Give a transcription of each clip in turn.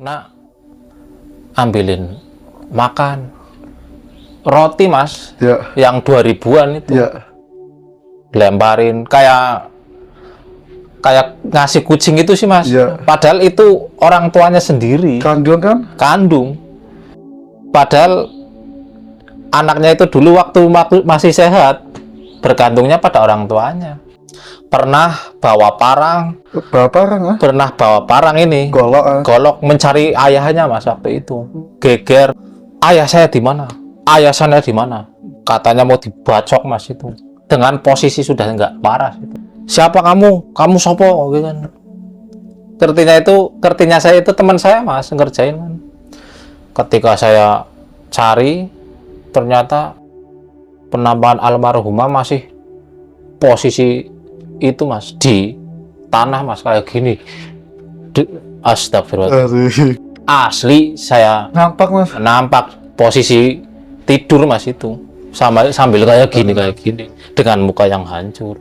Nak, ambilin makan roti mas, Ya. yang 2000-an itu, Ya. lemparin kayak ngasih kucing itu sih mas. Ya. Padahal itu orang tuanya sendiri, Kandung kan? kandung. Padahal anaknya itu dulu waktu masih sehat, bergantungnya pada orang tuanya. Pernah bawa parang, pernah bawa parang ini, golok mencari ayahnya mas waktu itu. Geger, ayah saya di mana? Ayah saya di mana? Katanya mau dibacok mas itu. Dengan posisi sudah nggak parah. Siapa kamu? Kamu sopo? Gitu kan. Kertinya saya itu teman saya mas, ngerjain kan. Ketika saya cari, ternyata penambahan almarhumah masih posisi itu mas, di tanah mas, kayak gini. Astagfirullah. Asli saya nampak mas, nampak posisi tidur mas itu, sambil kayak gini dengan muka yang hancur.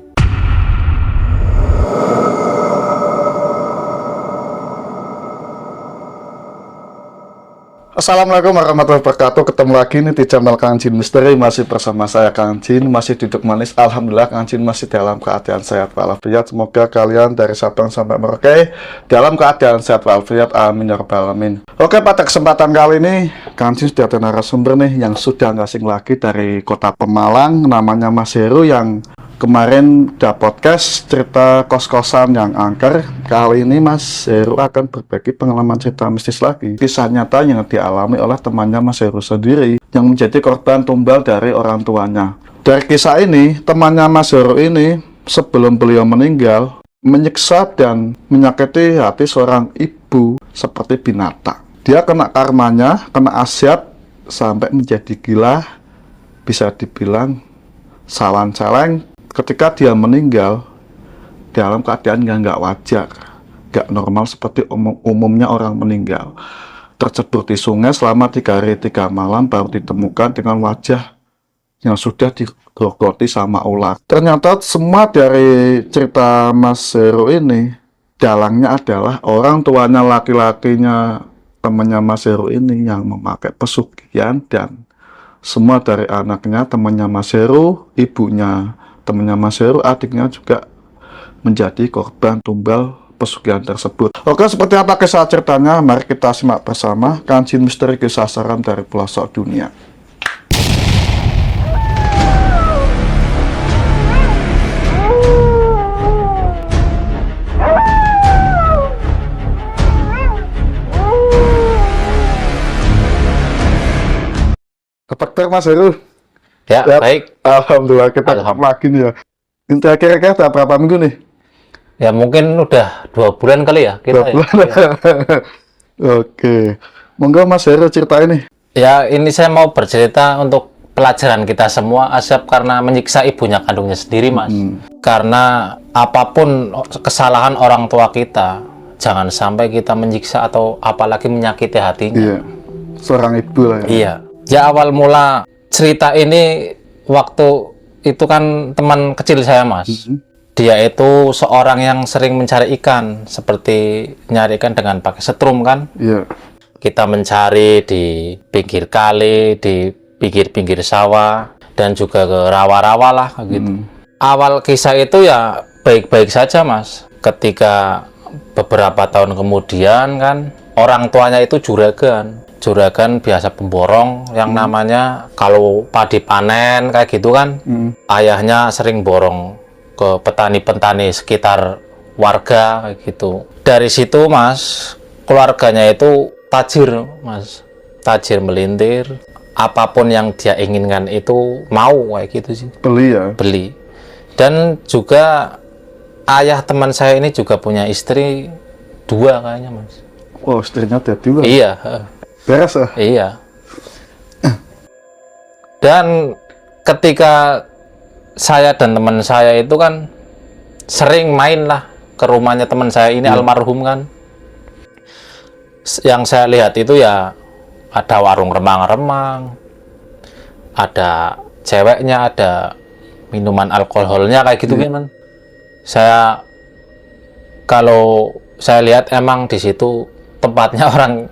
Assalamualaikum warahmatullahi wabarakatuh. Ketemu lagi nih di channel Kang Jin Misteri. Masih bersama saya Kang Jin, masih duduk manis. Alhamdulillah Kang Jin masih dalam keadaan sehat walafiat. Semoga kalian dari Sabang sampai Merauke dalam keadaan sehat walafiat. Amin ya rabbal alamin. Oke, pada kesempatan kali ini Kang Jin sudah ada narasumber nih yang sudah nggak asing lagi dari kota Pemalang, namanya Mas Heru, yang kemarin udah podcast cerita kos-kosan yang angker. Kali ini Mas Heru akan berbagi pengalaman cerita mistis lagi. Kisah nyata yang dialami oleh temannya Mas Heru sendiri yang menjadi korban tumbal dari orang tuanya. Dari kisah ini, temannya Mas Heru ini sebelum beliau meninggal menyiksa dan menyakiti hati seorang ibu seperti binatang. Dia kena karmanya, kena asyap sampai menjadi gila, bisa dibilang sawan celeng. Ketika dia meninggal dalam keadaan yang nggak wajar, nggak normal seperti umumnya orang meninggal, tercebur di sungai selama 3 hari 3 malam baru ditemukan dengan wajah yang sudah digerogoti sama ular. Ternyata semua dari cerita Mas Heru ini dalangnya adalah orang tuanya laki-lakinya temannya Mas Heru ini yang memakai pesugihan, dan semua dari anaknya temannya Mas Heru, ibunya temannya Mas Heru, adiknya juga menjadi korban tumbal pesugihan tersebut. Oke, seperti apa kisah ceritanya? Mari kita simak bersama Kang Jin Misteri, kisah seram dari pelosok dunia. Dokter Mas Heru. Ya, baik. Alhamdulillah, kita lagi nih ya. Ini kira-kira udah berapa minggu nih? Ya mungkin udah 2 bulan kali ya kita. 2 bulan. Ya. Oke, monggo Mas Heru cerita ini. Ya, ini saya mau bercerita untuk pelajaran kita semua, Asyap, karena menyiksa ibunya kandungnya sendiri mas. Karena apapun kesalahan orang tua kita, jangan sampai kita menyiksa atau apalagi menyakiti hatinya. Iya, seorang ibu lah ya. Iya. Ya, awal mula cerita ini waktu itu kan teman kecil saya mas. Dia itu seorang yang sering mencari ikan, seperti nyari ikan dengan pakai setrum kan. Iya. Kita mencari di pinggir kali, di pinggir-pinggir sawah, dan juga ke rawa-rawa lah gitu. Awal kisah itu ya baik-baik saja mas. Ketika beberapa tahun kemudian kan orang tuanya itu juragan biasa pemborong, yang namanya kalau padi panen kayak gitu kan, ayahnya sering borong ke petani-petani sekitar warga kayak gitu. Dari situ mas, keluarganya itu tajir mas, tajir melintir, apapun yang dia inginkan itu mau kayak gitu sih. Beli ya? Beli. Dan juga ayah teman saya ini juga punya istri 2 kayaknya mas. Wow, istrinya ada 2? Iya. Beres ya? Iya. Dan ketika saya dan teman saya itu kan sering main lah ke rumahnya teman saya ini, almarhum kan. Yang saya lihat itu ya ada warung remang-remang, ada ceweknya, ada minuman alkoholnya kayak gitu kan. Kalau saya lihat emang di situ tempatnya orang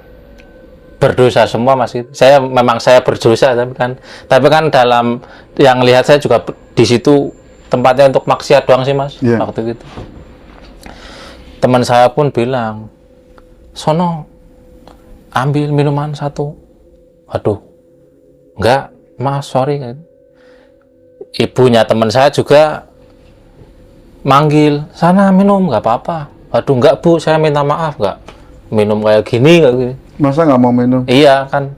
berdosa semua mas. Memang saya berdosa tapi kan dalam yang lihat saya juga di situ tempatnya untuk maksiat doang sih mas. Waktu itu teman saya pun bilang, sono ambil minuman satu. Aduh, enggak mas, sorry. Ibunya teman saya juga manggil, sana minum, nggak apa-apa. Aduh, enggak bu, saya minta maaf, nggak minum kayak gini, kayak gini. Masa nggak mau minum? Iya kan,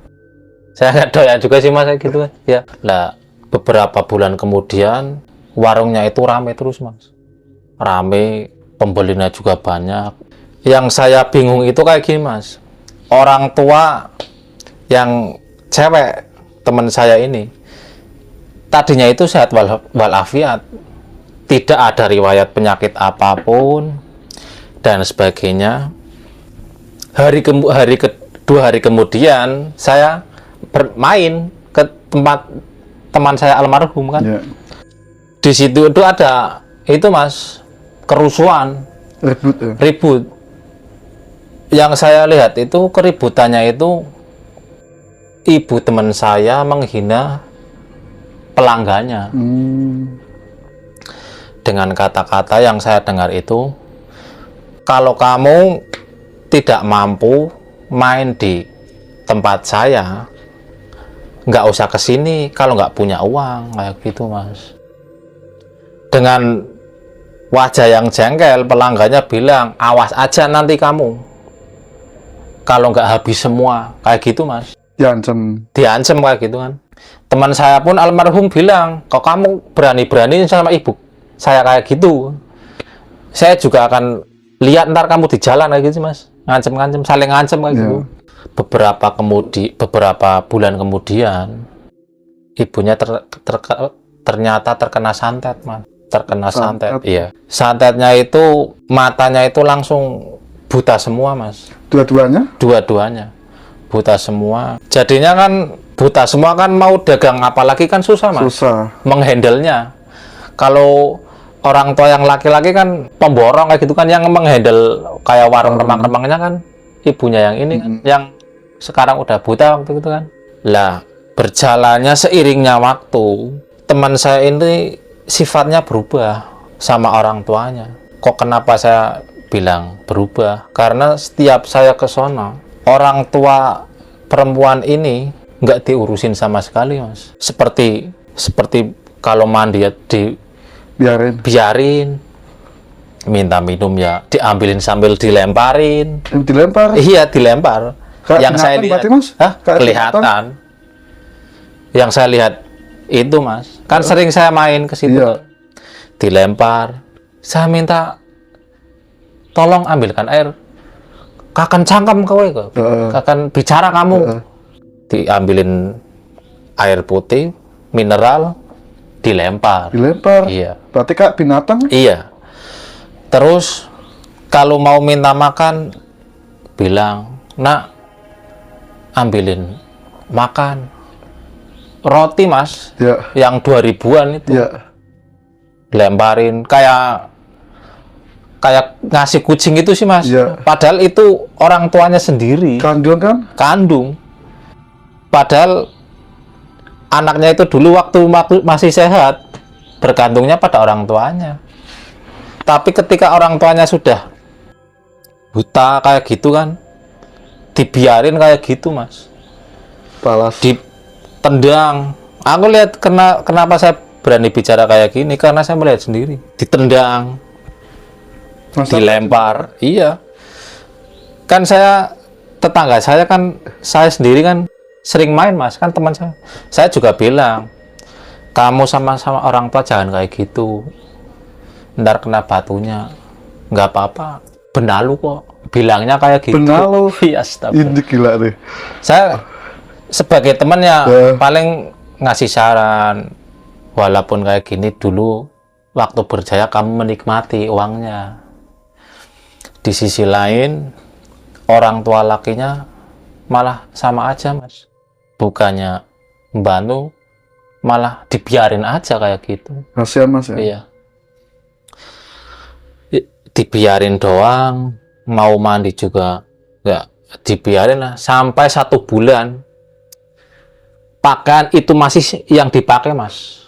saya nggak doyan juga sih mas gitu kan. Ya, lah beberapa bulan kemudian warungnya itu rame terus mas, rame, pembelinya juga banyak. Yang saya bingung itu kayak gini mas, orang tua yang cewek teman saya ini tadinya itu sehat walafiat, tidak ada riwayat penyakit apapun dan sebagainya. Dua hari kemudian saya bermain ke tempat teman saya almarhum kan. Di situ itu ada itu mas, kerusuhan, ribut. Yang saya lihat itu keributannya itu ibu teman saya menghina pelanggannya. Dengan kata-kata yang saya dengar itu, kalau kamu tidak mampu main di tempat saya, nggak usah kesini kalau nggak punya uang, kayak gitu mas. Dengan wajah yang jengkel, pelanggannya bilang, awas aja nanti kamu kalau nggak habis semua, kayak gitu mas. Diancam kayak gitu kan. Teman saya pun almarhum bilang, kok kamu berani-berani sama ibu saya kayak gitu, saya juga akan lihat ntar kamu di jalan kayak gitu mas. Ngancem-ngancem, saling ngancem kayak gitu. Beberapa bulan kemudian ibunya ternyata terkena santet mas. Terkena santet. Iya, santetnya itu matanya itu langsung buta semua mas. Dua-duanya buta semua. Jadinya kan buta semua kan, mau dagang apalagi kan susah mas. Menghandle-nya. Kalau orang tua yang laki-laki kan pemborong kayak gitu kan, yang menghandle kayak warung remang-remangnya kan ibunya yang ini kan, yang sekarang udah buta waktu itu kan. Lah berjalannya seiringnya waktu, teman saya ini sifatnya berubah sama orang tuanya. Kok kenapa saya bilang berubah? Karena setiap saya ke sono, orang tua perempuan ini nggak diurusin sama sekali mas. Seperti kalau mandi ya biarin, minta minum ya diambilin sambil dilemparin. Iya, dilempar. Yang saya lihat kelihatan. Yang saya lihat itu mas, kan sering saya main ke situ. Dilempar. Saya minta tolong ambilkan air, kakan cangkem kowe kok, kakan bicara kamu. Diambilin air putih mineral, dilempar. Iya. Berarti kak binatang? Iya. Terus kalau mau minta makan, bilang, nak, ambilin makan roti mas, yang 2000-an itu, lemparin kayak ngasih kucing itu sih mas. Padahal itu orang tuanya sendiri. Kandung. Padahal anaknya itu dulu waktu masih sehat, bergantungnya pada orang tuanya. Tapi ketika orang tuanya sudah buta kayak gitu kan, dibiarin kayak gitu mas. Ditendang. Aku lihat kenapa saya berani bicara kayak gini, karena saya melihat sendiri. Ditendang, dilempar. Iya. Kan tetangga saya kan, saya sendiri kan sering main mas, kan teman saya juga bilang, kamu sama-sama orang tua jangan kayak gitu, ntar kena batunya. Nggak apa-apa, benalu kok, bilangnya kayak gitu. Benalu? Iya, ini gila deh. Saya sebagai teman ya paling ngasih saran, walaupun kayak gini dulu waktu berjaya kamu menikmati uangnya. Di sisi lain orang tua lakinya malah sama aja mas, bukannya membantu malah dibiarin aja kayak gitu. Kasihan mas ya? Iya, dibiarin doang, mau mandi juga dibiarin lah sampai 1 bulan. Pakaian itu masih yang dipakai, Mas.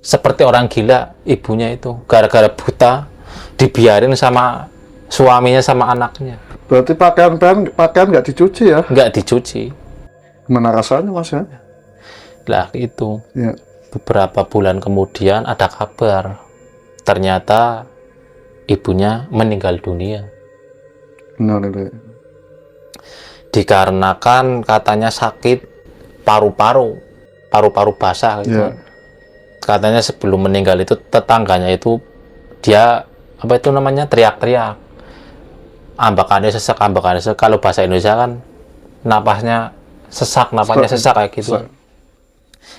Seperti orang gila ibunya itu, gara-gara buta dibiarin sama suaminya sama anaknya. Berarti pakaian nggak dicuci ya? Nggak dicuci. Gimana rasanya, Mas ya? Lah itu. Ya. Beberapa bulan kemudian ada kabar. Ternyata ibunya meninggal dunia. Benar itu. Dikarenakan katanya sakit paru-paru basah gitu. Ya. Katanya sebelum meninggal itu tetangganya itu dia apa itu namanya teriak-teriak, ambakannya sesak. Kalau bahasa Indonesia kan napasnya sesak kayak gitu.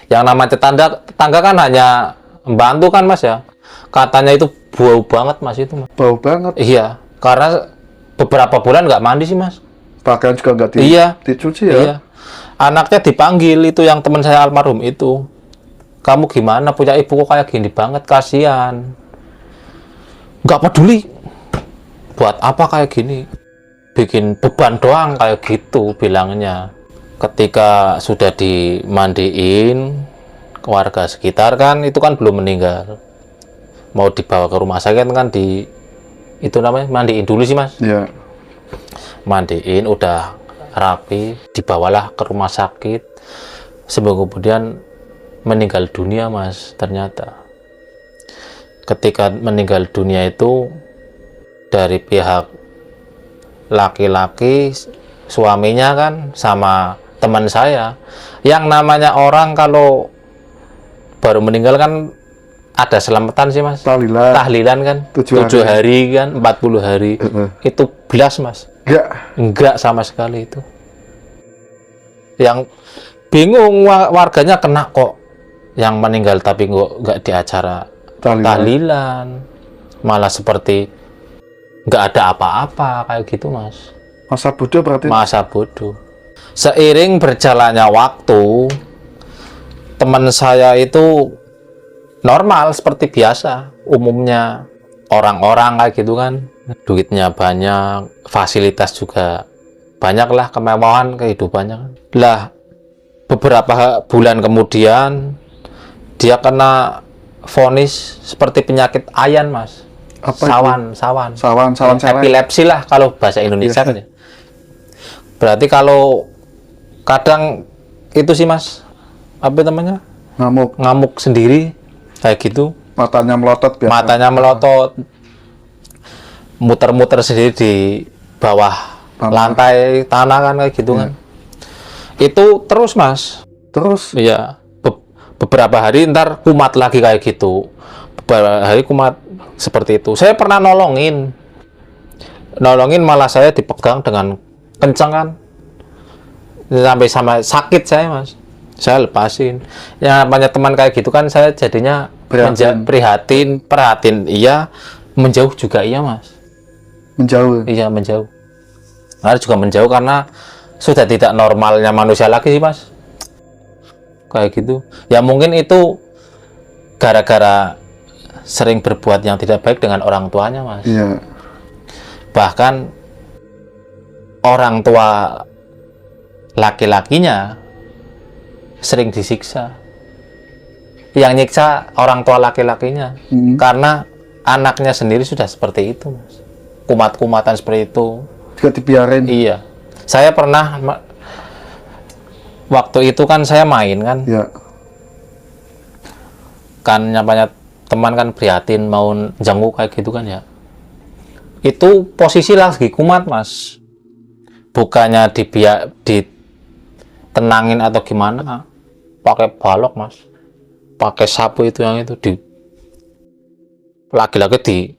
Yang namanya tetangga kan hanya membantu kan, Mas ya. Katanya itu bau banget, Mas, itu, Mas. Bau banget. Iya, karena beberapa bulan nggak mandi sih, Mas. Pakaian juga nggak dicuci ya? Iya. Anaknya dipanggil, itu yang teman saya almarhum itu. Kamu gimana, punya ibu kok kayak gini banget, kasihan. Nggak peduli. Buat apa kayak gini? Bikin beban doang kayak gitu bilangnya. Ketika sudah dimandiin, warga sekitar kan, itu kan belum meninggal. Mau dibawa ke rumah sakit kan itu namanya mandiin dulu sih, Mas. Iya. Mandiin, udah rapi, dibawalah ke rumah sakit. Seminggu kemudian meninggal dunia, Mas, ternyata. Ketika meninggal dunia itu dari pihak laki-laki, suaminya kan sama teman saya. Yang namanya orang kalau baru meninggal kan ada selamatan sih, Mas. Tahlilan kan 7 hari kan, 40 hari. Itu belas, Mas. Enggak sama sekali itu. Yang bingung warganya, kena kok yang meninggal tapi nggak di acara tahlilan, malah seperti nggak ada apa-apa kayak gitu, Mas. Masa bodoh berarti? Masa bodoh. Seiring berjalannya waktu, teman saya itu normal seperti biasa umumnya orang-orang kayak gitu kan. Duitnya banyak, fasilitas juga banyak lah, kemewahan kehidupannya. Lah beberapa bulan kemudian dia kena vonis seperti penyakit ayan, Mas. Apa sawan celek. Epilepsi lah kalau bahasa Indonesia kan ya. Berarti kalau kadang itu sih, Mas, apa namanya, ngamuk sendiri kayak gitu. Matanya melotot biasa. Matanya melotot, muter-muter sendiri di bawah lantai tanah kan kayak gitu kan. Itu terus, Mas. Terus? Iya. Beberapa hari ntar kumat lagi kayak gitu. Beberapa hari kumat seperti itu. Saya pernah nolongin malah saya dipegang dengan kencang kan. Sampai sakit saya, Mas. Saya lepasin. Yang namanya teman kayak gitu kan saya jadinya prihatin, iya, menjauh juga iya, Mas. Menjauh? Iya, menjauh. Nah, juga menjauh karena sudah tidak normalnya manusia lagi sih, Mas. Kayak gitu. Ya mungkin itu gara-gara sering berbuat yang tidak baik dengan orang tuanya, Mas. Iya. Bahkan orang tua laki-lakinya sering disiksa. Yang nyiksa orang tua laki-lakinya karena anaknya sendiri sudah seperti itu, Mas. Kumat-kumatan seperti itu. Juga dibiarin? Iya. Saya pernah waktu itu kan saya main kan. Iya. Kan nyapanya teman kan prihatin mau jenguk kayak gitu kan ya. Itu posisi lagi kumat, Mas. Bukannya ditenangin atau gimana, pakai balok, Mas. Pakai sapu itu yang itu laki-laki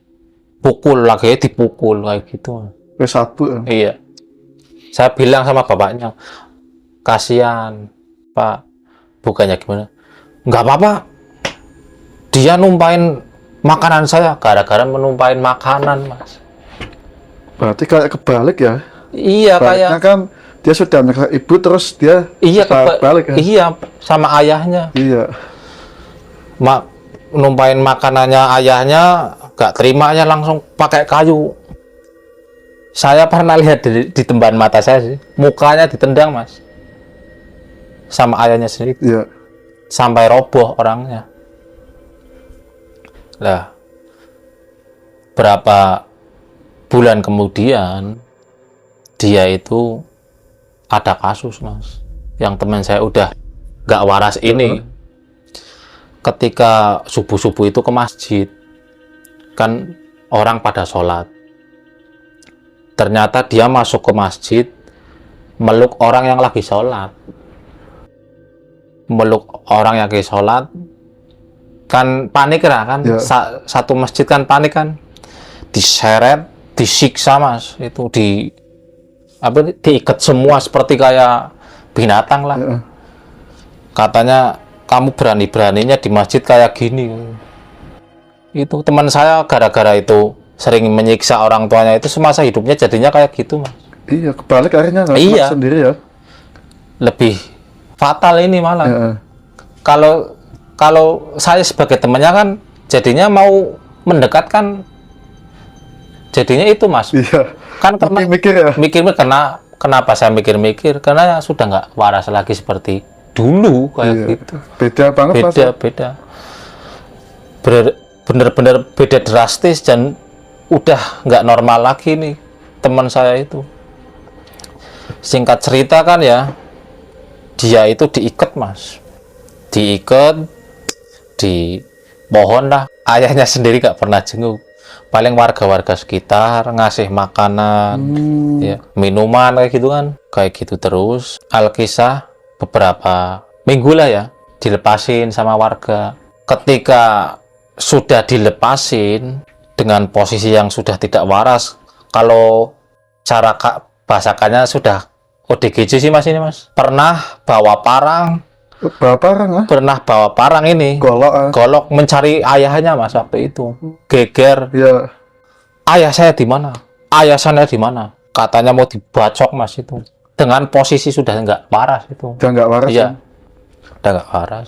dipukul kayak gitu. Pakai sapu? Iya. Saya bilang sama bapaknya, kasihan, Pak. Bukannya gimana? Nggak apa-apa. Dia numpain makanan saya gara-gara menumpain makanan, Mas. Berarti kayak kebalik ya? Iya, baliknya kayak kan dia sudah menyerang ibu terus dia balik kan? Iya, sama ayahnya. Iya. Numpain makanannya ayahnya, gak terimanya langsung pakai kayu. Saya pernah lihat di tembahan mata saya sih, mukanya ditendang mas, sama ayahnya sendiri, Iya. sampai roboh orangnya. Lah, berapa bulan kemudian dia itu ada kasus mas, yang teman saya udah nggak waras ini. Ketika subuh-subuh itu ke masjid, kan orang pada sholat. Ternyata dia masuk ke masjid, meluk orang yang lagi sholat. Meluk orang yang lagi sholat, kan panik lah kan. Ya. Satu masjid kan panik kan. Diseret, disiksa mas. Itu diikat semua seperti kayak binatang lah. Ya. Katanya, kamu berani-beraninya di masjid kayak gini. Itu teman saya gara-gara itu sering menyiksa orang tuanya, itu semasa hidupnya jadinya kayak gitu mas. Iya, kebalik akhirnya nggak Iya. kuat sendiri ya. Lebih fatal ini malah. Ya. Kalau saya sebagai temannya kan jadinya mau mendekatkan, jadinya itu mas. Iya. Kan karena Mikir ya. mikirnya kenapa saya mikir-mikir, karena sudah nggak waras lagi seperti dulu kayak Iya. gitu. Beda banget Mas. Beda. Bener-bener beda drastis dan udah nggak normal lagi nih teman saya itu. Singkat cerita kan ya, dia itu diikat mas, diikat di pohon lah. Ayahnya sendiri nggak pernah jenguk, paling warga-warga sekitar ngasih makanan, ya, minuman kayak gitu kan, kayak gitu terus. Alkisah beberapa minggu lah ya, dilepasin sama warga. Ketika sudah dilepasin dengan posisi yang sudah tidak waras, kalau cara bahasakannya sudah ODGJ sih mas ini mas. Pernah bawa parang Pernah ini golok mencari ayahnya mas waktu itu. Geger, ya. ayah saya di mana? Ayah saya di mana? Katanya mau dibacok mas itu. Dengan posisi sudah nggak waras itu. Udah nggak waras. Iya, udah nggak waras.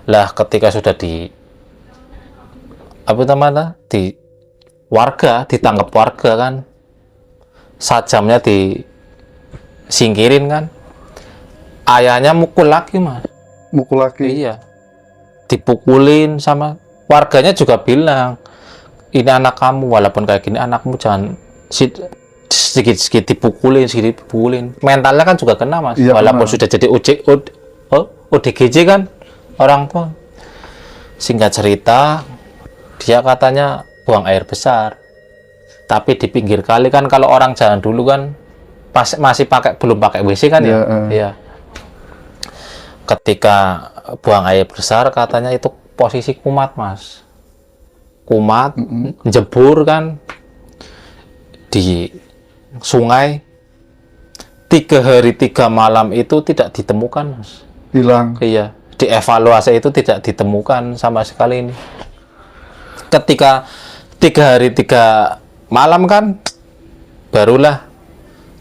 Lah ketika sudah ditangkap warga kan, sajamnya disingkirin kan, ayahnya mukul lagi mas. Mukul lagi. Iya, dipukulin sama warganya juga bilang, ini anak kamu, walaupun kayak gini anakmu jangan sedikit dipukulin. Mentalnya kan juga kena mas. Iya, Walaupun kena. sudah jadi ODGJ kan orang tua. Singkat cerita, dia katanya buang air besar, tapi di pinggir kali kan. Kalau orang jalan dulu kan masih belum pakai WC kan ya. Iya. Ketika buang air besar, katanya itu posisi kumat mas. Kumat, jebur kan di sungai. 3 hari 3 malam itu tidak ditemukan mas. Hilang. Iya, dievaluasi itu tidak ditemukan sama sekali ini. Ketika 3 hari 3 malam kan, barulah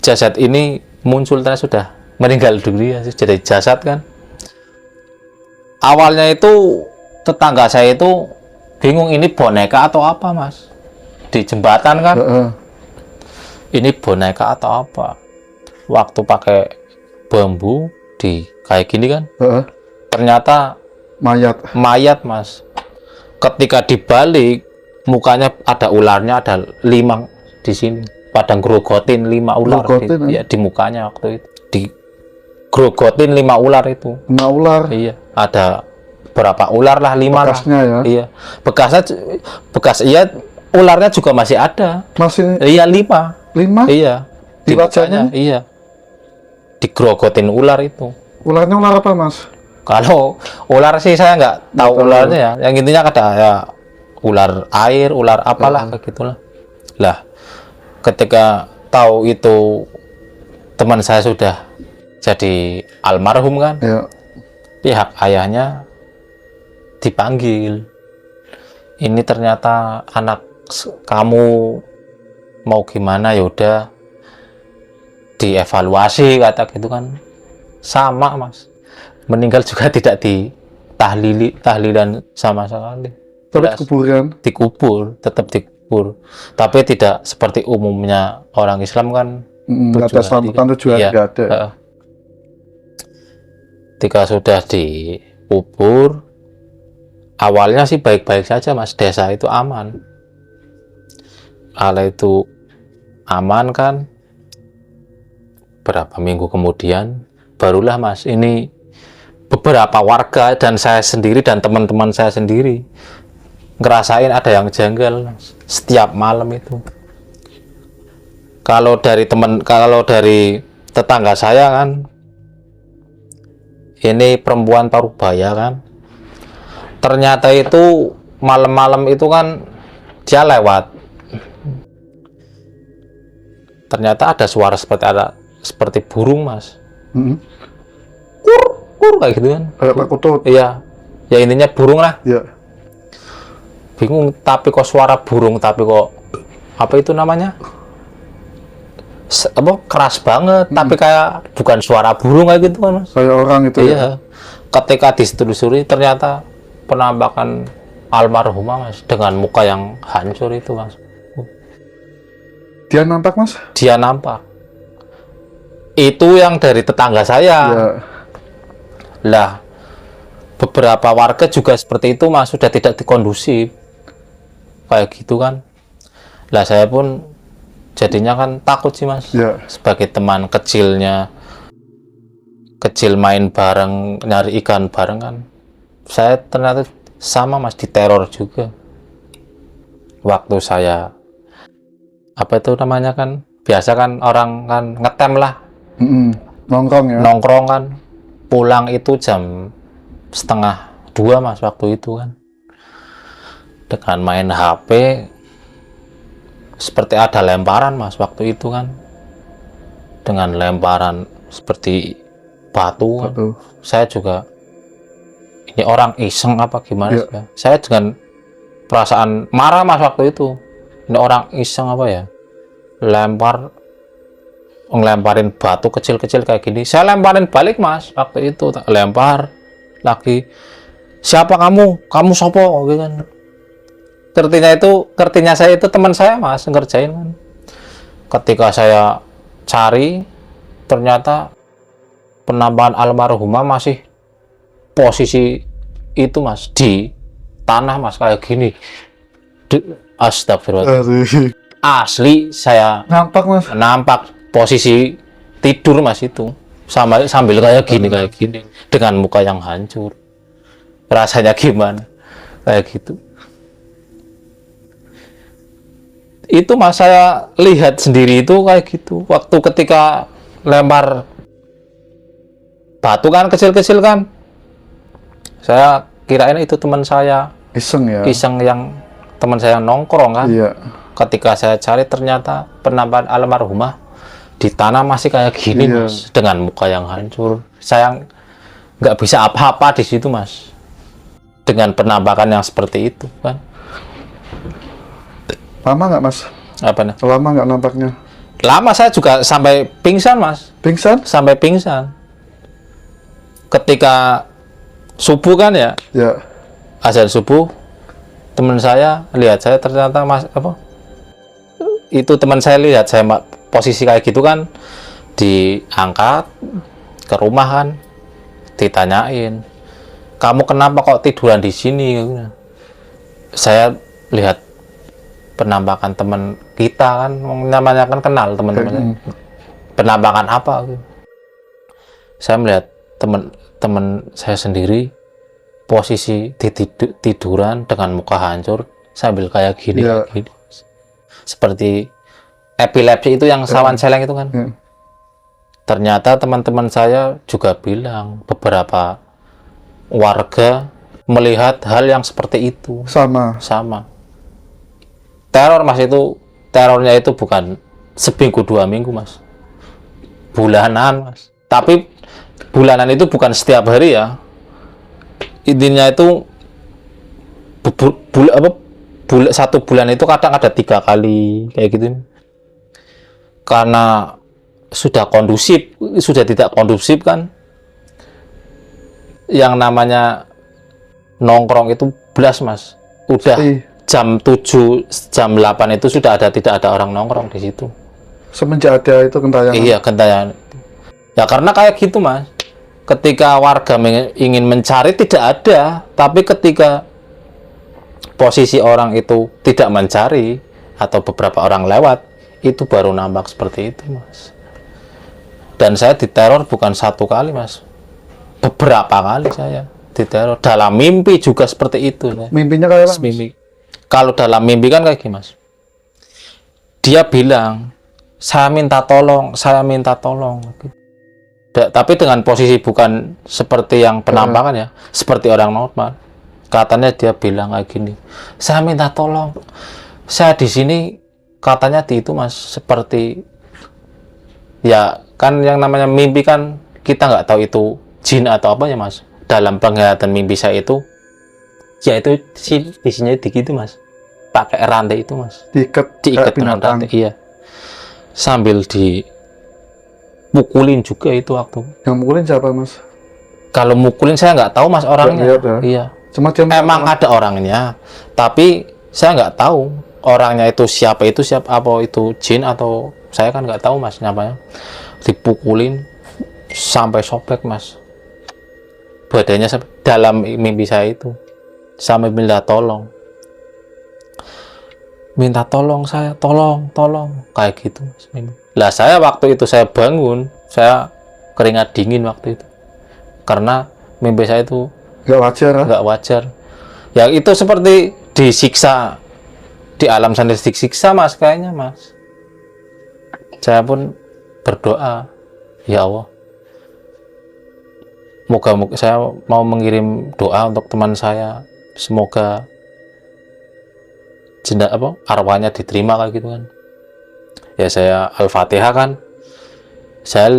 jasad ini muncul, ternyata sudah meninggal dunia, jadi jasad kan. Awalnya itu tetangga saya itu bingung, ini boneka atau apa mas, di jembatan kan. Ini boneka atau apa? Waktu pakai bambu di kayak gini kan, ternyata mayat mas. Ketika dibalik, mukanya ada ularnya, ada 5 di sini, pada grogotin 5 ular di mukanya waktu itu. Digrogotin 5 ular itu. 5 ular. Iya, ada berapa ular lah, 5 bekasnya lah. Ya. Iya, iya, ularnya juga masih ada. Masih. Iya, 5. Di Iya. wajahnya? Iya. Digrogotin ular itu. Ularnya ular apa mas? Kalau ular sih saya nggak tahu ularnya ya. Yang intinya ada ya ular air, ular apalah kayak gitulah. Lah, ketika tahu itu teman saya sudah jadi almarhum kan, pihak ayahnya dipanggil. Ini ternyata anak kamu, mau gimana ya udah dievaluasi kata gitu kan. Sama mas, meninggal juga tidak tahlilan sama sekali. Tapi kuburan. Dikubur, tetap bersyukur. Tapi tidak seperti umumnya orang Islam kan. Nggak ada selamatan tujuan, Iya. nggak ada. Ketika sudah dikubur, awalnya sih baik-baik saja Mas, desa itu aman. Kalau itu aman kan, berapa minggu kemudian, barulah Mas, ini beberapa warga dan saya sendiri dan teman-teman saya sendiri ngerasain ada yang janggal Mas, setiap malam itu. Kalau dari tetangga saya kan, ini perempuan Parubaya kan, ternyata itu malam-malam itu kan dia lewat, ternyata ada suara seperti burung Mas, kur kayak gitu kan, Kayak takutut. iya ya, intinya burung lah. Ya. Bingung, tapi kok suara burung, tapi kok apa itu namanya, keras banget, tapi kayak bukan suara burung kayak gitu kan Mas. Kayak orang itu. Iya. Ya. Ketika ditelusuri ternyata penampakan almarhumah Mas, dengan muka yang hancur itu Mas. Dia nampak Mas? Dia nampak. Itu yang dari tetangga saya. Ya. Lah, beberapa warga juga seperti itu Mas, sudah tidak dikondusif kayak gitu kan. Lah saya pun jadinya kan takut sih Mas. Ya. Sebagai teman kecil main bareng, nyari ikan bareng kan, saya ternyata sama Mas, diteror juga. Waktu saya apa itu namanya kan, biasa kan orang kan ngetem lah, Nongkrong ya. nongkrong kan, pulang itu jam 1:30 Mas waktu itu kan, dengan main HP, seperti ada lemparan Mas waktu itu kan, dengan lemparan seperti batu kan. Saya juga, ini orang iseng apa gimana sih ya? Saya dengan perasaan marah Mas waktu itu, ini orang iseng apa ya, ngelemparin batu kecil-kecil kayak gini. Saya lemparin balik Mas waktu itu, tak lempar lagi, siapa kamu sopo gitu kan. Kertinya saya itu teman saya Mas, ngerjain kan. Ketika saya cari, ternyata penampakan almarhumah masih posisi itu Mas, di tanah Mas, kayak gini. Astagfirullah. Asli saya Nampak Mas? nampak posisi tidur Mas itu, sambil kayak gini dengan muka yang hancur. Rasanya gimana? Kayak gitu. Itu Mas, saya lihat sendiri itu kayak gitu. Waktu ketika lempar batu kan, kecil-kecil kan, saya kirain itu teman saya Iseng ya. iseng, yang teman saya nongkrong kan. Iya. Ketika saya cari, ternyata penampakan almarhumah di tanah masih kayak gini Mas, dengan muka yang hancur. Saya nggak bisa apa-apa di situ Mas, dengan penampakan yang seperti itu kan. Lama nggak Mas? Apa nih? Lama nggak nampaknya? Lama, saya juga sampai pingsan Mas. Pingsan? Sampai pingsan. Ketika subuh kan ya, Ya. azan subuh, teman saya lihat saya, ternyata Mas itu teman saya lihat saya posisi kayak gitu kan, diangkat ke rumah kan, ditanyain, kamu kenapa kok tiduran di sini? Saya lihat penampakan teman kita kan, namanya kan kenal teman-teman. Penampakan apa? Saya melihat teman saya sendiri posisi tiduran dengan muka hancur sambil kayak gini, gini. Seperti epilepsi itu yang sawan celeng itu kan. Ternyata teman-teman saya juga bilang, beberapa warga melihat hal yang seperti itu. Sama. Teror Mas, itu terornya itu bukan seminggu 2 minggu Mas, bulanan Mas. Tapi bulanan itu bukan setiap hari ya, intinya itu satu bulan itu kadang ada 3 kali kayak gitu, karena sudah tidak kondusif kan, yang namanya nongkrong itu belas Mas, udah jam 7, jam 8 itu sudah tidak ada orang nongkrong di situ. Semenjak ada itu gentayangan. Iya, gentayangan. Ya karena kayak gitu, Mas. Ketika warga ingin mencari tidak ada, tapi ketika posisi orang itu tidak mencari atau beberapa orang lewat, itu baru nampak seperti itu, Mas. Dan saya diteror bukan 1 kali, Mas. Beberapa kali saya diteror. Dalam mimpi juga seperti itu. Mimpinya kayak apa? Mimpi. Kalau dalam mimpi kan kayak gini, Mas. Dia bilang, saya minta tolong. Tapi dengan posisi bukan seperti yang penampakan ya, seperti orang normal. Katanya dia bilang kayak gini, saya minta tolong. Saya di sini katanya di itu, Mas, seperti ya kan yang namanya mimpi kan kita nggak tahu itu jin atau apa ya, Mas. Dalam penglihatan mimpi saya itu, ya itu isinya gitu, Mas. Pakai rantai itu, Mas. Diikat dengan rantai, iya. Sambil dipukulin juga itu waktu. Yang mukulin siapa, Mas? Kalau mukulin saya nggak tahu, Mas, orangnya. Lihat, ya? Iya. Cuma dia Emang ada orangnya, tapi saya nggak tahu orangnya itu siapa, apa itu jin atau saya kan nggak tahu, Mas, nyapanya. Dipukulin sampai sobek, Mas. Badannya dalam mimpi saya itu sampai minta tolong. Minta tolong saya, tolong kayak gitu, Mas. Lah saya waktu itu saya bangun, saya keringat dingin waktu itu karena mimpi saya itu nggak wajar. Ya itu seperti disiksa di alam sana, disiksa, Mas, kayaknya, Mas. Saya pun berdoa, ya Allah, moga-moga saya mau mengirim doa untuk teman saya, semoga arwahnya diterima kayak gitu kan. Ya saya Al-Fatihah kan, saya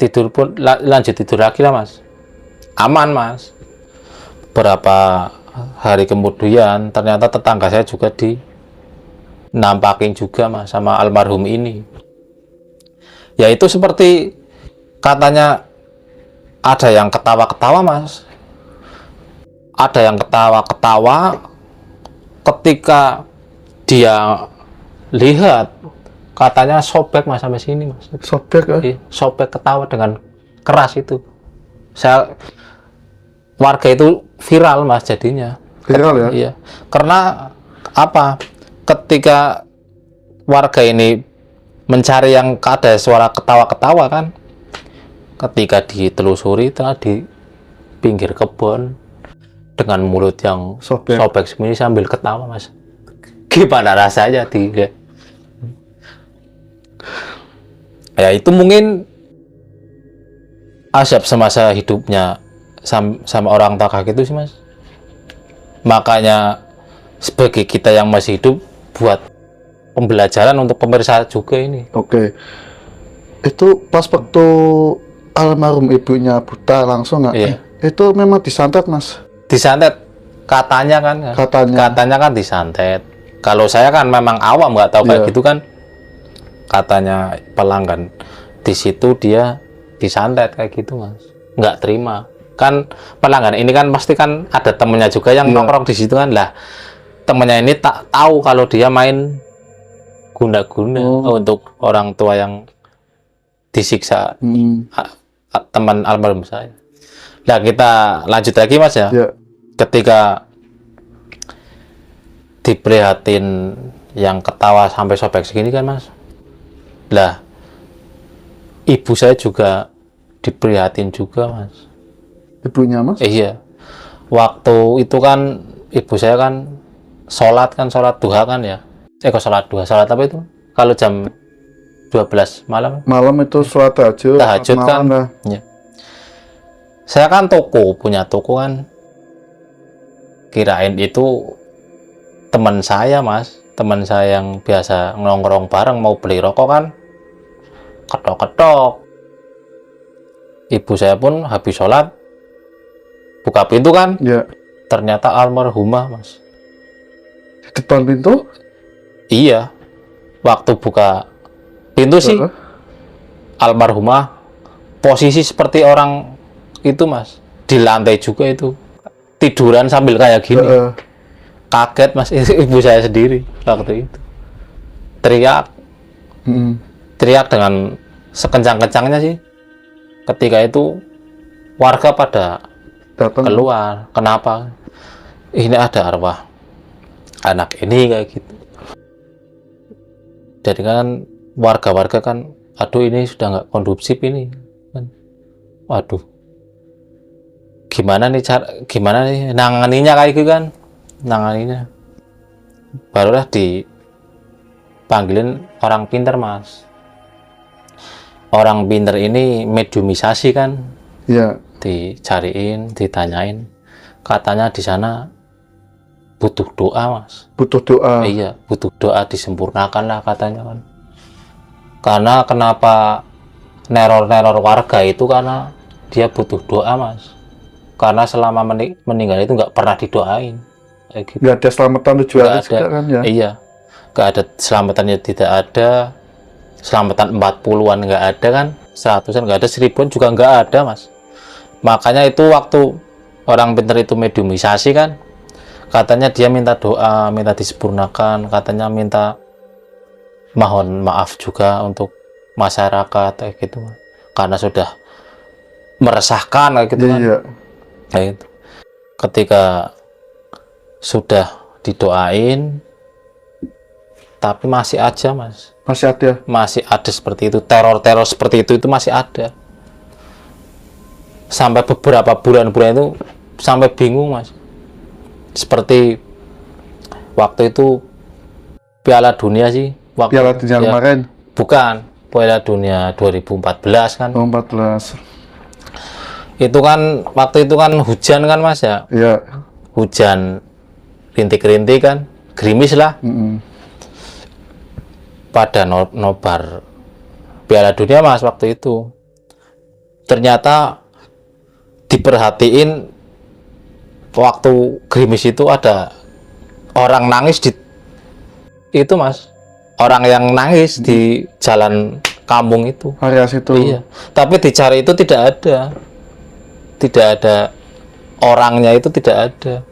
tidur pun lanjut tidur lagi lah, Mas. Aman, Mas. Berapa hari kemudian ternyata tetangga saya juga dinampakin juga, Mas, sama almarhum ini. Ya itu seperti katanya ada yang ketawa-ketawa, Mas. Ada yang ketawa-ketawa ketika dia lihat, katanya sobek, Mas, sampai sini, Mas. Sobek, sobek, ketawa dengan keras itu. Warga itu viral, Mas, jadinya. Viral ya? Iya. Karena apa? Ketika warga ini mencari yang ada suara ketawa-ketawa kan, ketika ditelusuri ternyata di pinggir kebun dengan mulut yang sobek segini sambil ketawa, Mas. Gimana rasanya ya itu mungkin azab semasa hidupnya sama orang tua kayak gitu sih, Mas. Makanya sebagai kita yang masih hidup buat pembelajaran untuk pemirsa juga ini. Oke. Itu pas waktu almarhum ibunya buta langsung nggak? Iya. Itu memang disantet, Mas? Disantet katanya kan? Katanya kan disantet. Kalau saya kan memang awam, nggak tahu kayak gitu kan. Katanya pelanggan di situ dia disantet kayak gitu, Mas. Nggak terima. Kan pelanggan ini kan pasti kan ada temennya juga yang nongkrong di situ kan. Lah, temennya ini tak tahu kalau dia main guna-guna untuk orang tua yang disiksa teman almarhum saya. Nah, kita lanjut lagi, Mas, ya. Ketika diprihatin yang ketawa sampai sobek segini kan, Mas. Lah, ibu saya juga diprihatin juga, Mas. Ibunya, Mas? Iya. Waktu itu kan ibu saya kan sholat duha kan ya. Kok sholat duha? Sholat apa itu? Kalau jam 12 malam. Malam itu sholat tahajud kan. Ya. Saya kan punya toko kan. Kirain itu teman saya, Mas. Teman saya yang biasa nongkrong bareng mau beli rokok kan. Ketok-ketok. Ibu saya pun habis sholat buka pintu kan. Ya. Ternyata almarhumah, Mas. Di depan pintu? Iya. Waktu buka pintu sih almarhumah posisi seperti orang itu, Mas. Di lantai juga itu. Tiduran sambil kayak gini. kaget mas, ibu saya sendiri waktu itu teriak teriak dengan sekencang-kencangnya sih. Ketika itu warga pada datang keluar, kenapa ini ada arwah anak ini kayak gitu. Jadi kan warga-warga kan, aduh ini sudah nggak kondusif ini kan. Waduh, gimana nih nanganinya kayak gitu kan, nanganinya. Barulah dipanggilin orang pinter mas. Orang pinter ini mediumisasi kan, ya. dicariin, ditanyain, katanya di sana butuh doa mas. Butuh doa. Iya, butuh doa disempurnakan lah katanya kan. Karena kenapa neror warga itu karena dia butuh doa mas. Karena selama meninggal itu nggak pernah didoain. Kayak gitu. Nggak ada selamatan tujuannya juga kan ya. Iya, nggak ada selamatannya, tidak ada selamatan 40-an nggak ada kan, 100-an nggak ada, 1000-an juga nggak ada mas. Makanya itu waktu orang pintar itu mediumisasi kan, katanya dia minta doa, minta disempurnakan, katanya minta mohon maaf juga untuk masyarakat kayak gitu, karena sudah meresahkan kayak gitu kan. Iya. Kayak gitu. Ketika sudah didoain, tapi masih aja mas, masih ada seperti itu, teror seperti itu masih ada. Sampai beberapa bulan-bulan itu sampai bingung mas. Seperti waktu itu Piala Dunia sih. Piala Dunia kemarin? Bukan, Piala Dunia 2014 kan. 14. Itu kan waktu itu kan hujan kan mas ya. Iya. Hujan rintik-rintik kan, gerimis lah. Pada nobar Piala Dunia mas waktu itu. Ternyata diperhatiin waktu gerimis itu ada orang nangis di itu mas, orang yang nangis di jalan kampung itu, area situ. Iya, tapi dicari itu tidak ada orangnya, itu tidak ada.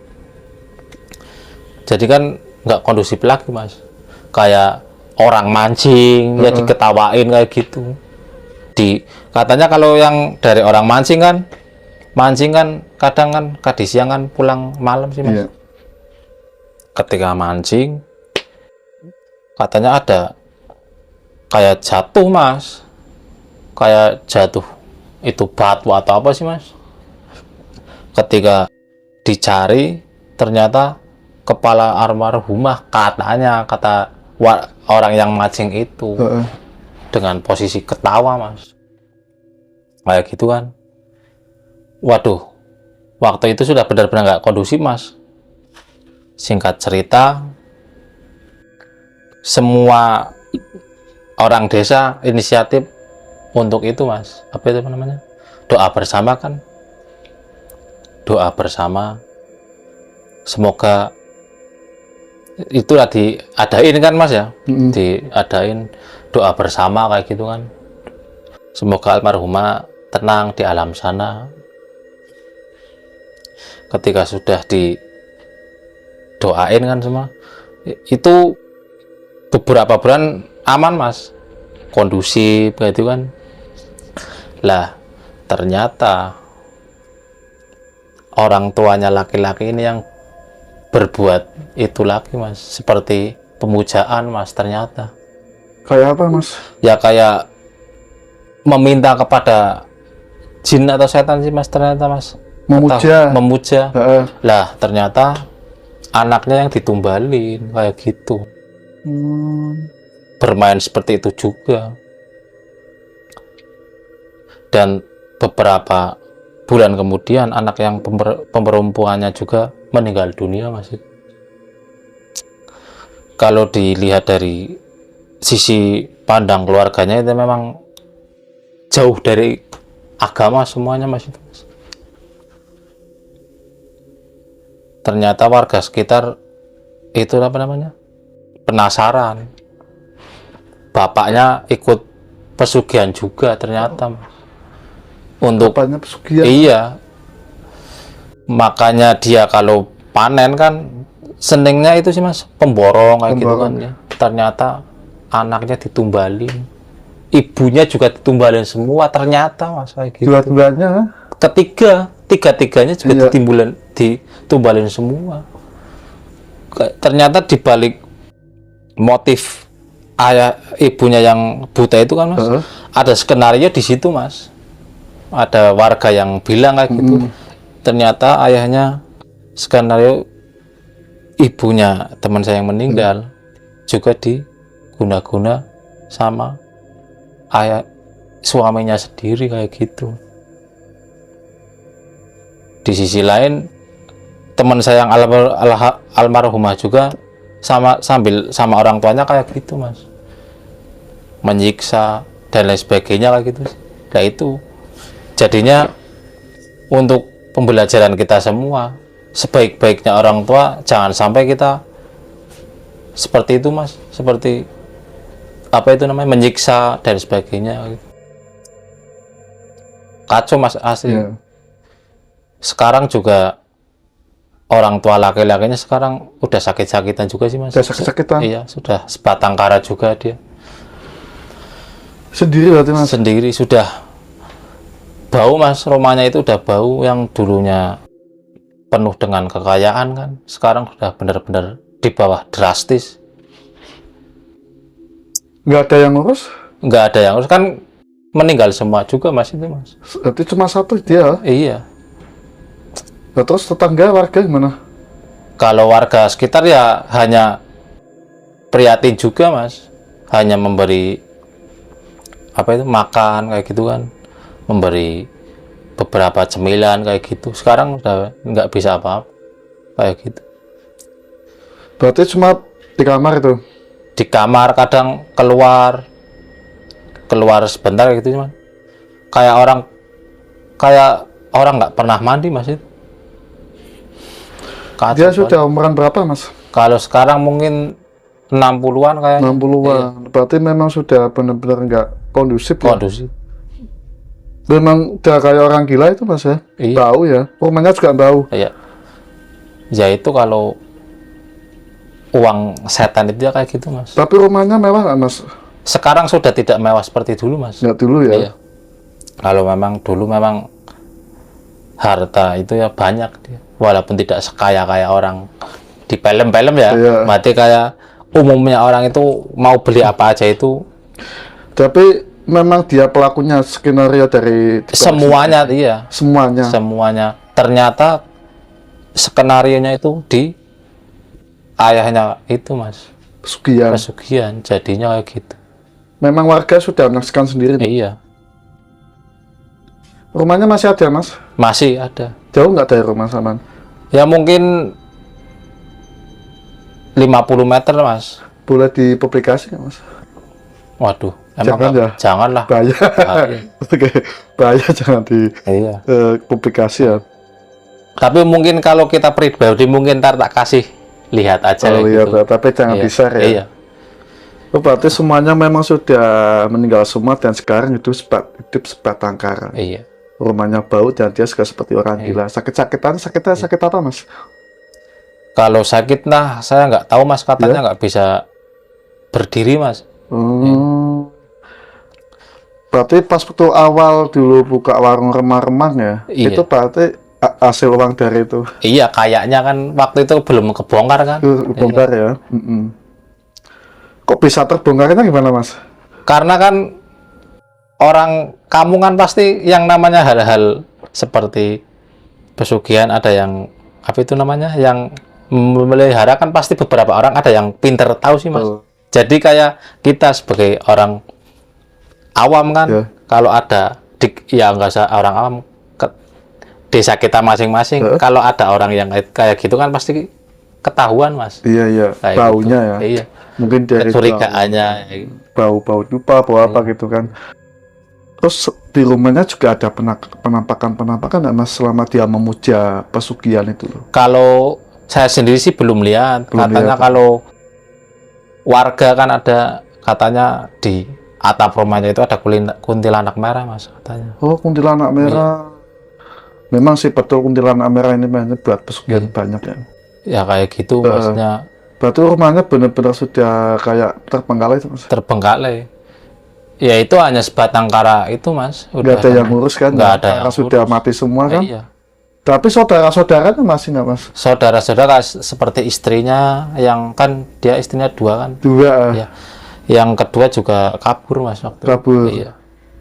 Jadi kan nggak kondusif lagi mas, kayak orang mancing ya diketawain kayak gitu. Katanya kalau yang dari orang mancing kan kadang kan kadang siang kan pulang malam sih mas. Iya. Ketika mancing katanya ada kayak jatuh mas, kayak jatuh itu batu atau apa sih mas. Ketika dicari ternyata kepala almarhumah, kata orang yang mancing itu dengan posisi ketawa mas, kayak gitu kan. Waduh, waktu itu sudah benar-benar nggak kondusif mas. Singkat cerita, semua orang desa inisiatif untuk itu mas, apa itu namanya, doa bersama kan, doa bersama, semoga itulah diadain kan mas ya, diadain doa bersama kayak gitu kan, semoga almarhumah tenang di alam sana. Ketika sudah didoain kan semua, itu beberapa bulan aman mas, kondusif kayak itu kan. Lah ternyata orang tuanya laki-laki ini yang berbuat itu lagi mas, seperti pemujaan mas. Ternyata kayak apa mas? Ya kayak meminta kepada jin atau setan sih mas, ternyata mas. Memuja. Lah ternyata anaknya yang ditumbalin kayak gitu. Bermain seperti itu juga. Dan beberapa bulan kemudian anak yang pemperempuannya juga meninggal dunia mas. Kalau dilihat dari sisi pandang keluarganya itu memang jauh dari agama semuanya mas itu mas. Ternyata warga sekitar itu apa namanya, penasaran, bapaknya ikut pesugihan juga ternyata mas. Untuk bapaknya pesugihan? Iya, makanya dia kalau panen kan senengnya itu sih mas, pemborong kayak gitu kan Pemborong. ya. Ternyata anaknya ditumbalin, ibunya juga ditumbalin semua ternyata mas kayak gitu. Dua-duanya. Tiga-tiganya juga Iya. ditumbalin semua. Ternyata dibalik motif ayah ibunya yang buta itu kan mas, Heeh. ada skenario di situ mas. Ada warga yang bilang kayak gitu. Ternyata ayahnya, skenario ibunya teman saya yang meninggal juga diguna-guna sama ayah suaminya sendiri kayak gitu. Di sisi lain teman saya yang almarhumah juga sama orang tuanya kayak gitu mas, menyiksa dan lain sebagainya kayak gitu. Nah itu jadinya untuk pembelajaran kita semua, sebaik-baiknya orang tua jangan sampai kita seperti itu mas, seperti apa itu namanya, menyiksa dan sebagainya. Kacau mas asli. Iya. Sekarang juga orang tua laki-lakinya sekarang udah sakit-sakitan juga sih mas. Udah sakit-sakitan? Iya, sudah sebatang kara juga dia. Sendiri berarti mas? Sendiri sudah bau mas, rumahnya itu udah bau. Yang dulunya penuh dengan kekayaan kan, sekarang sudah benar-benar di bawah drastis. Nggak ada yang ngurus? Nggak ada yang urus kan, meninggal semua juga mas itu mas. Berarti cuma satu dia. Iya. Nah, terus tetangga warga gimana? Kalau warga sekitar ya hanya prihatin juga mas, hanya memberi apa itu makan kayak gitu kan, memberi beberapa cemilan kayak gitu. Sekarang udah nggak bisa apa-apa kayak gitu. Berarti cuma di kamar itu? Di kamar, kadang keluar sebentar kayak gitu cuman kayak orang nggak pernah mandi mas itu. Kacau Dia banget. sudah umuran berapa mas? Kalau sekarang mungkin 60-an kayaknya. 60-an. Berarti memang sudah benar-benar nggak kondusif ya? Kondusif. Memang udah kayak orang gila itu mas ya? Iya. Bau ya? Rumahnya juga bau? Iya. Ya itu kalau uang setan itu ya kayak gitu mas. Tapi rumahnya mewah nggak mas? Sekarang sudah tidak mewah seperti dulu mas. Nggak dulu ya? Iya. Kalau memang dulu memang harta itu ya banyak dia. Walaupun tidak sekaya-kaya orang di film-film ya. Iya. Berarti kayak umumnya orang itu mau beli apa aja itu. Tapi memang dia pelakunya skenario dari Semuanya iya. semuanya. Semuanya. Ternyata skenarionya itu di ayahnya itu mas. Pesugihan. Pesugihan. Jadinya kayak gitu. Memang warga sudah menyaksikan sendiri. Iya. Rumahnya masih ada mas? Masih ada. Jauh nggak dari rumah saman? Ya mungkin 50 meter mas. Boleh dipublikasi nggak mas? Waduh, Jangan ya? janganlah. Bahaya. Bahaya. Oke, bahaya jangan di Iya. publikasi ya. Tapi mungkin kalau kita pribadi mungkin ntar tak kasih lihat aja Kalau kayak lihat gitu. ya, tapi jangan Iya. di-share ya. Iya. Oh, berarti semuanya memang sudah meninggal semua dan sekarang hidup sebatang kara. Iya. Rumahnya bau dan dia juga seperti orang gila. Sakit-sakitan, sakit apa mas? Kalau sakit nah saya nggak tahu mas, katanya nggak bisa berdiri mas. Berarti pas waktu awal dulu buka warung remah-remah ya, Iya. itu berarti hasil uang dari itu. Iya, kayaknya kan waktu itu belum kebongkar kan. Bongkar ya. Kok bisa terbongkarnya gimana mas? Karena kan orang kampung kan pasti yang namanya hal-hal seperti pesugihan, ada yang apa itu namanya, yang memelihara kan pasti beberapa orang ada yang pinter tahu sih mas. Jadi kayak kita sebagai orang awam kan, Ya. kalau ada ya nggak usah orang awam, ke desa kita masing-masing, kalau ada orang yang kayak gitu kan pasti ketahuan mas. Iya, Kayak baunya gitu. ya. Iya. Mungkin dari Kecurigaannya. bau dupa, bau apa gitu kan. Terus di rumahnya juga ada penampakan nggak mas selama dia memuja pesugihan itu loh? Kalau saya sendiri sih belum lihat. Katanya kalau warga kan ada, katanya di atap rumahnya itu ada kuntilanak merah mas katanya. Oh, kuntilanak merah. Memang sih betul kuntilanak merah ini banyak buat pesugihan banyak ya. Ya kayak gitu maksudnya Berarti rumahnya benar-benar sudah kayak terbengkalai itu, Mas? terbengkalai. Ya itu hanya sebatang kara itu, Mas. Nggak ada yang ngurus kan? Nggak Ya? ada yang Karena sudah ngurus. mati semua kan? Iya. Tapi saudara-saudaranya masih nggak, Mas? Saudara-saudara seperti istrinya yang kan dia istrinya 2 kan. 2. Ya. Yang kedua juga kabur, Mas, waktu itu. Kabur. Iya.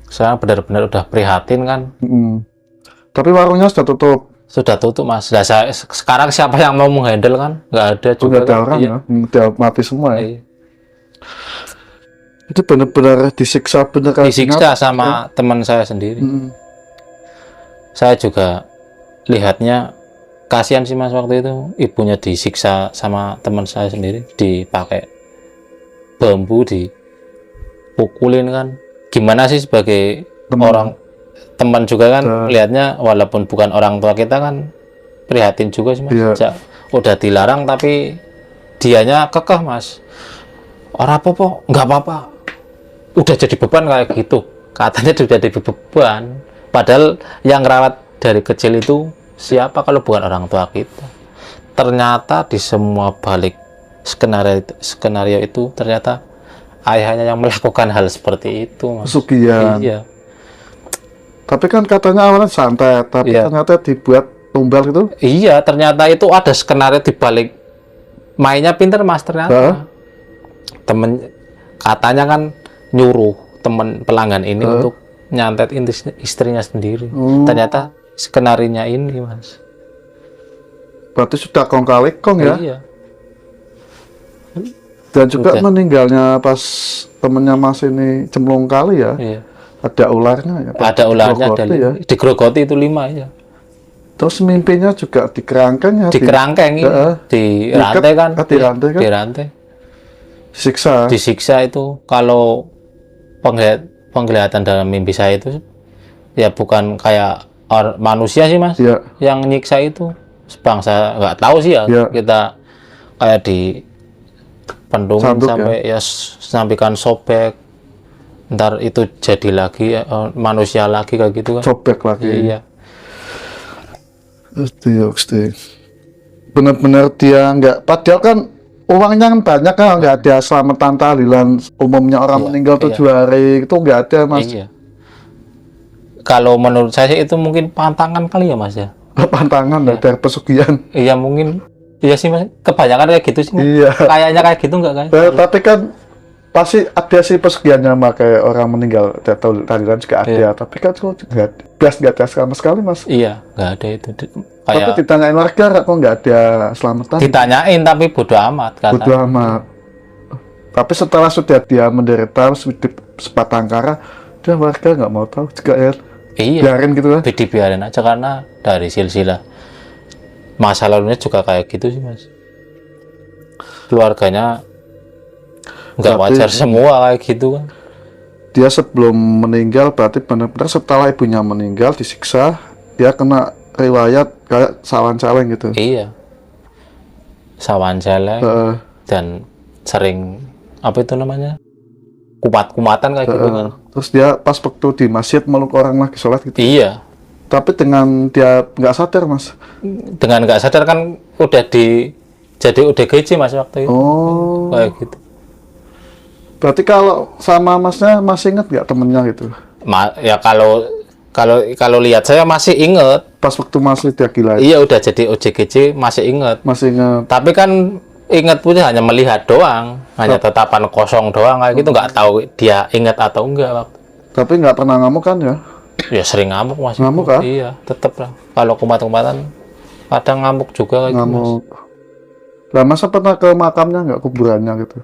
Sekarang benar-benar udah prihatin kan. Tapi warungnya sudah tutup. Sudah tutup, Mas. Nah, sekarang siapa yang mau menghandle kan? Nggak ada juga. Nggak ada kan? orang Iya. ya? Udah mati semua ya? Iya. Itu benar-benar disiksa bener kayak Disiksa binatang, sama teman saya sendiri. ya? Saya juga lihatnya kasihan sih, Mas, waktu itu ibunya disiksa sama teman saya sendiri, dipakai bambu, dipukulin kan. Gimana sih sebagai orang teman juga kan lihatnya, walaupun bukan orang tua kita kan prihatin juga sih, Mas. Iya. Udah dilarang tapi dianya kekeh, Mas. Orang apa-apa, nggak apa-apa. Udah jadi beban kayak gitu. Katanya sudah jadi beban. Padahal yang rawat dari kecil itu siapa kalau bukan orang tua kita? Ternyata di semua balik skenario itu ternyata ayahnya yang melakukan hal seperti itu, Mas. Pesugihan. Iya. Tapi kan katanya awalnya santai, tapi Iya. ternyata dibuat tumbal gitu. Iya, ternyata itu ada skenario di balik. Mainnya pinter, Mas, ternyata. Temen katanya kan nyuruh temen pelanggan ini untuk nyantet istrinya sendiri. Ternyata skenarinya ini, Mas. Berarti sudah kong kali kong ya. Iya. Dan juga Sudah. meninggalnya pas temennya Mas ini cemplung kali ya. Iya. Ada ularnya ya. Ada ularnya, ada digrogoti ya. digrogoti itu 5 ya. Terus mimpinya juga dikerangkeng ya. Di kerangkeng ini, di rantai kan. Dirantai kan. Di rantai. Siksa. Disiksa itu kalau penglihatan dalam mimpi saya itu ya bukan kayak manusia sih, Mas. Iya. Yang nyiksa itu sebangsa, nggak tahu sih ya. Iya. Kita kayak di pendungin Sanduk, sampai ya sampaikan sobek, ntar itu jadi lagi manusia lagi kayak gitu kan. Sobek lagi. Iya. Pasti. Benar-benar dia nggak, padahal kan uangnya kan banyak kan, nggak ada selamatan tahlilan umumnya orang meninggal 7 hari itu nggak ada, Mas. Iya. Kalau menurut saya sih itu mungkin pantangan kali ya, Mas ya. Pantangan dari pesugihan. Iya mungkin. Iya sih, Mas. Kebanyakan kayak gitu sih, Mas. Iya. Kayaknya kayak gitu nggak kan? Tapi kan pasti ada sih pesugihannya pakai orang meninggal atau tahlilan juga ada. Tapi kan nggak ada sama sekali, Mas. Iya, nggak ada itu. Tapi Kayak ditanyain warga kok nggak ada selamatan. ditanyain tapi bodo amat kata. Bodo amat. Tapi setelah sudah dia menderita sebatang kara, dia warga nggak mau tahu juga ya. Iya. Biarin gitu kan. Dibiarin aja karena dari silsilah masa lalunya juga kayak gitu sih, Mas. Keluarganya nggak Tapi wajar semua kayak gitu kan. dia sebelum meninggal berarti benar-benar setelah ibunya meninggal disiksa, dia kena riwayat kayak sawan caleng gitu. Iya. Sawan celeng dan sering apa itu namanya? Kumat-kumatan kayak gitu kan. Terus dia pas waktu di masjid meluk orang lagi sholat gitu. Iya. Tapi dengan dia nggak sadar, Mas. Dengan nggak sadar kan udah jadi ODGJ, Mas, waktu itu. Oh. Kayak gitu. Berarti kalau sama Masnya masih inget nggak temennya gitu? Ya kalau lihat saya masih inget. Pas waktu masih dia gila. Iya udah jadi OJGJ masih inget. Masih inget. Tapi kan inget punya hanya melihat doang, hanya tatapan kosong doang kayak gitu, nggak tahu dia inget atau enggak waktu. Tapi nggak pernah ngamuk kan ya? Ya sering ngamuk, Mas. Ngamuk kah? Iya, tetep lah. Kalau kumat-kumatan kadang ngamuk juga kayak gitu, Mas. Ngamuk. Lah Masa pernah ke makamnya nggak, kuburannya gitu?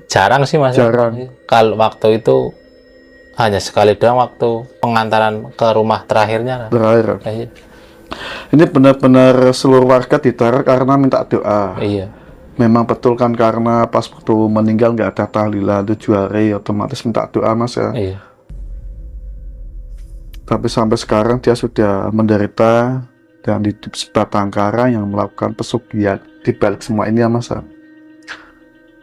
Jarang sih, Mas. Jarang. Kalau waktu itu hanya sekali doang waktu pengantaran ke rumah terakhirnya. Terakhir. Iya. Ini benar-benar seluruh warga ditarik karena minta doa. Iya. Memang betul kan karena pas waktu meninggal nggak ada tahlilan 7 hari, otomatis minta doa, Mas ya. Iya. Tapi sampai sekarang dia sudah menderita dan di sebatang kara yang melakukan pesugihan di balik semua ini ya, Mas ya.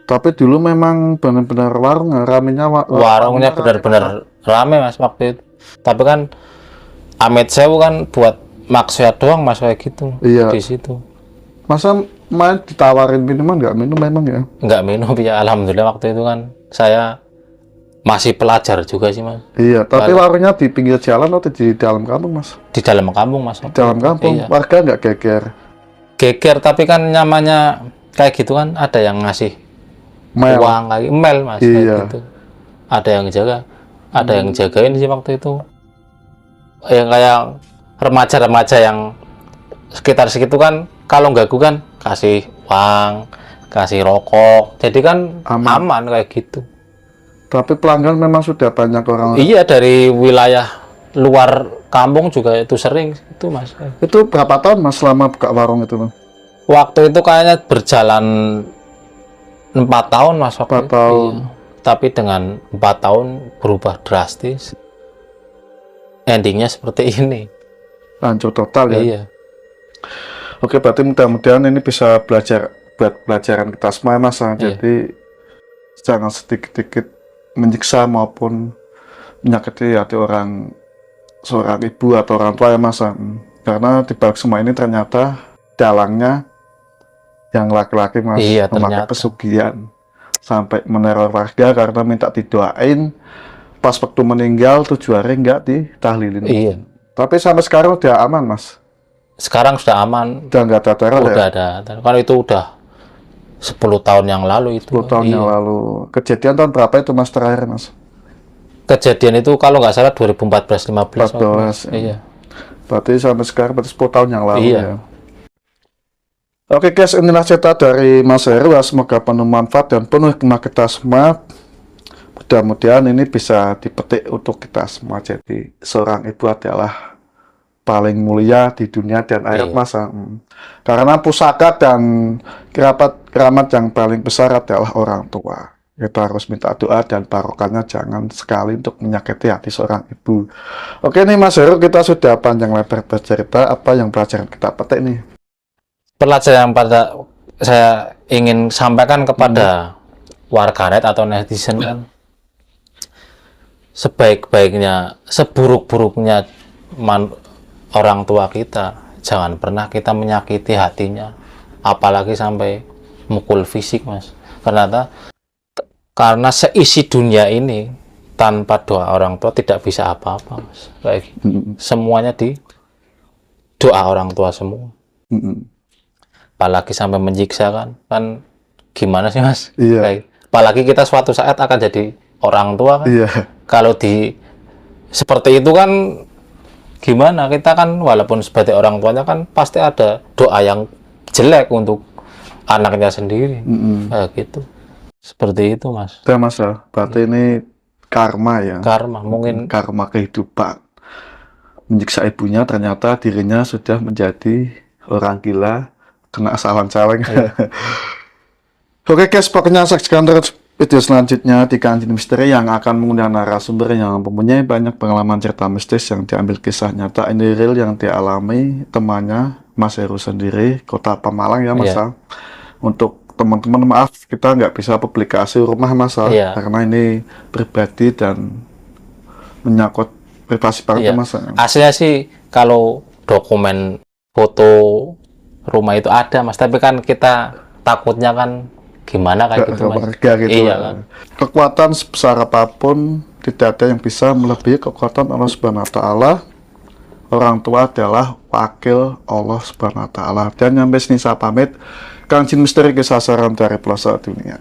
Tapi dulu memang benar-benar warung ramenya Warungnya benar-benar rame, Mas, waktu itu. Tapi kan Amit Sewu kan buat maksiat doang, Mas, kayak gitu. Iya. Di situ. Masa main ditawarin minuman nggak minum memang ya? Nggak minum ya, alhamdulillah waktu itu kan saya masih pelajar juga sih mas. Iya, tapi warungnya di pinggir jalan atau di dalam kampung mas? Di dalam kampung mas. Di dalam kampung, Iya. warga nggak geger? Geger, tapi kan nyamannya kayak gitu kan, ada yang ngasih Mel. uang lagi, mel mas, Iya. kayak gitu. Ada yang jaga, ada yang jagain sih waktu itu. Yang kayak remaja-remaja yang sekitar segitu kan, kalau ganggu kan kasih uang, kasih rokok, jadi kan aman kayak gitu. Tapi pelanggan memang sudah banyak orang. Iya, dari wilayah luar kampung juga itu sering itu mas. Itu berapa tahun mas selama buka warung itu mas? Waktu itu kayaknya berjalan 4 tahun mas. 4 tahun. Iya. Tapi dengan 4 tahun berubah drastis. Endingnya seperti ini. Hancur total ya? Iya. Oke, berarti mudah-mudahan ini bisa belajar buat pelajaran kita semua mas. Iya. Jadi jangan sedikit-sedikit menyiksa maupun menyakiti hati seorang ibu atau orang tua ya mas. Karena di balik semua ini ternyata dalangnya yang laki-laki mas, Iya, memakai ternyata. pesugihan sampai meneror warga karena minta didoain, pas waktu meninggal 7 hari nggak ditahlilin. Iya. Tapi sampai sekarang udah aman mas, Sekarang sudah aman. udah nggak ada teror Udah ya? ada. Kalau itu udah 10 tahun yang lalu itu. 10 tahun yang Iya. lalu. Kejadian tahun berapa itu mas terakhir mas? Kejadian itu kalau nggak salah 2014-15. 14. Iya. Berarti sampai sekarang berarti 10 tahun yang lalu Iya. ya. Oke guys, inilah cerita dari Mas Heru. Semoga penuh manfaat dan penuh hikmah kita semua. Mudah-mudahan ini bisa dipetik untuk kita semua. Jadi seorang ibu adalah paling mulia di dunia dan akhirat Iya. mas. Karena pusaka dan keramat yang paling besar adalah orang tua. Kita harus minta doa dan barokahnya jangan sekali untuk menyakiti hati seorang ibu. Oke nih Mas Heru, kita sudah panjang lebar bercerita. Apa yang pelajaran kita petik nih? Pelajaran yang pada saya ingin sampaikan kepada warganet atau netizen kan, sebaik-baiknya, seburuk-buruknya orang tua kita, jangan pernah kita menyakiti hatinya, apalagi sampai mukul fisik mas. Karena seisi dunia ini tanpa doa orang tua tidak bisa apa-apa mas. Kayak semuanya di doa orang tua semua. Apalagi sampai menyiksa kan gimana sih mas? Iya. Kayak, apalagi kita suatu saat akan jadi orang tua kan. Iya. Kalau di seperti itu kan gimana, kita kan walaupun sebagai orang tuanya kan pasti ada doa yang jelek untuk anaknya sendiri. Kayak gitu. Seperti itu mas. Udah mas ya, berarti ini karma ya. Karma mungkin. Karma kehidupan. Menyiksa ibunya, ternyata dirinya sudah menjadi orang gila, kena salang-saling. Oke guys, pokoknya saksikan terus video selanjutnya di Kanjeng Misteri yang akan mengundang narasumber yang mempunyai banyak pengalaman cerita mistis yang diambil kisah nyata ini real yang dialami temannya Mas Heru sendiri, Kota Pemalang ya Mas. Iya. Untuk teman-teman maaf kita nggak bisa publikasi rumah Mas Iya. karena ini pribadi dan menyangkut privasi banget Iya. Mas. Aslinya sih kalau dokumen foto rumah itu ada mas, tapi kan kita takutnya kan gimana kayak gitu mas. Warga gitu. Iya kan. Kekuatan sebesar apapun tidak ada yang bisa melebihi kekuatan Allah Subhanahu wa taala. Orang tua adalah wakil Allah Subhanahu wa taala. Dan sampai sini saya pamit. Kanjeng Misteri Kisah Seram dari pelosok dunia.